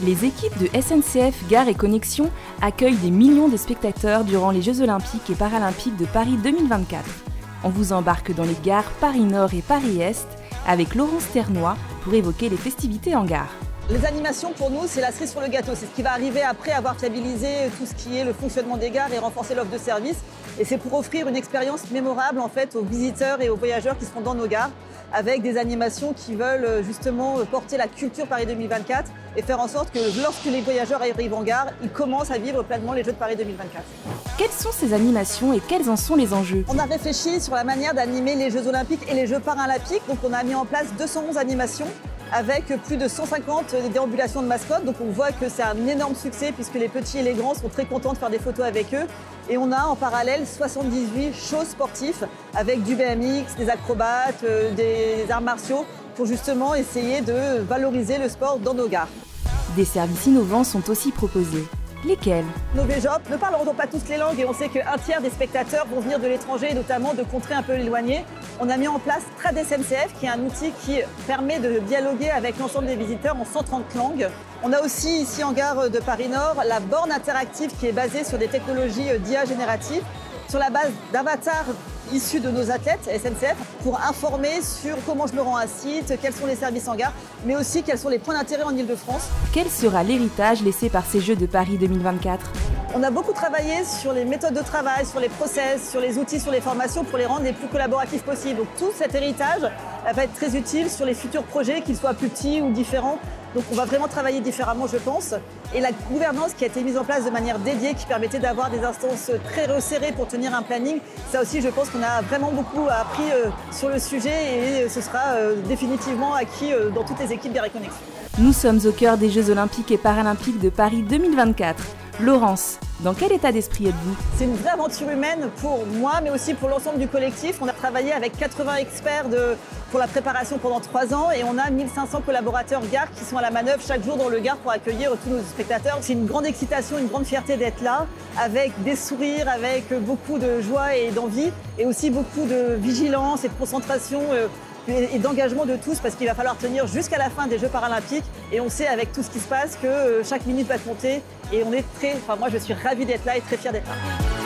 Les équipes de SNCF Gare et Connexion accueillent des millions de spectateurs durant les Jeux Olympiques et Paralympiques de Paris 2024. On vous embarque dans les gares Paris-Nord et Paris-Est avec Laurence Ternois pour évoquer les festivités en gare. Les animations pour nous, c'est la cerise sur le gâteau. C'est ce qui va arriver après avoir fiabilisé tout ce qui est le fonctionnement des gares et renforcer l'offre de service. Et c'est pour offrir une expérience mémorable en fait aux visiteurs et aux voyageurs qui seront dans nos gares, avec des animations qui veulent justement porter la culture Paris 2024 et faire en sorte que lorsque les voyageurs arrivent en gare, ils commencent à vivre pleinement les Jeux de Paris 2024. Quelles sont ces animations et quels en sont les enjeux? On a réfléchi sur la manière d'animer les Jeux Olympiques et les Jeux Paralympiques. Donc on a mis en place 211 animations avec plus de 150 déambulations de mascottes. Donc on voit que c'est un énorme succès puisque les petits et les grands sont très contents de faire des photos avec eux. Et on a en parallèle 78 shows sportifs avec du BMX, des acrobates, des arts martiaux pour justement essayer de valoriser le sport dans nos gares. Des services innovants sont aussi proposés. Lesquels? Nos VJOP ne parlent pas tous les langues et on sait qu'un tiers des spectateurs vont venir de l'étranger, notamment de contrées un peu éloignées. On a mis en place Trad SNCF, qui est un outil qui permet de dialoguer avec l'ensemble des visiteurs en 130 langues. On a aussi ici en gare de Paris-Nord la borne interactive qui est basée sur des technologies d'IA générative, sur la base d'avatars issus de nos athlètes SNCF pour informer sur comment je me rends à un site, quels sont les services en gare, mais aussi quels sont les points d'intérêt en Ile-de-France. Quel sera l'héritage laissé par ces Jeux de Paris 2024? On a beaucoup travaillé sur les méthodes de travail, sur les process, sur les outils, sur les formations pour les rendre les plus collaboratifs possibles. Donc tout cet héritage va être très utile sur les futurs projets, qu'ils soient plus petits ou différents. Donc on va vraiment travailler différemment, je pense. Et la gouvernance qui a été mise en place de manière dédiée, qui permettait d'avoir des instances très resserrées pour tenir un planning, ça aussi je pense qu'on a vraiment beaucoup appris sur le sujet et ce sera définitivement acquis dans toutes les équipes Gare et Connexion. Nous sommes au cœur des Jeux Olympiques et Paralympiques de Paris 2024. Laurence, dans quel état d'esprit êtes-vous? C'est une vraie aventure humaine pour moi, mais aussi pour l'ensemble du collectif. On a travaillé avec 80 experts pour la préparation pendant 3 ans et on a 1500 collaborateurs gare qui sont à la manœuvre chaque jour dans le gare pour accueillir tous nos spectateurs. C'est une grande excitation, une grande fierté d'être là, avec des sourires, avec beaucoup de joie et d'envie, et aussi beaucoup de vigilance et de concentration et d'engagement de tous, parce qu'il va falloir tenir jusqu'à la fin des Jeux Paralympiques et on sait avec tout ce qui se passe que chaque minute va compter et on est moi je suis ravie d'être là et très fière d'être là.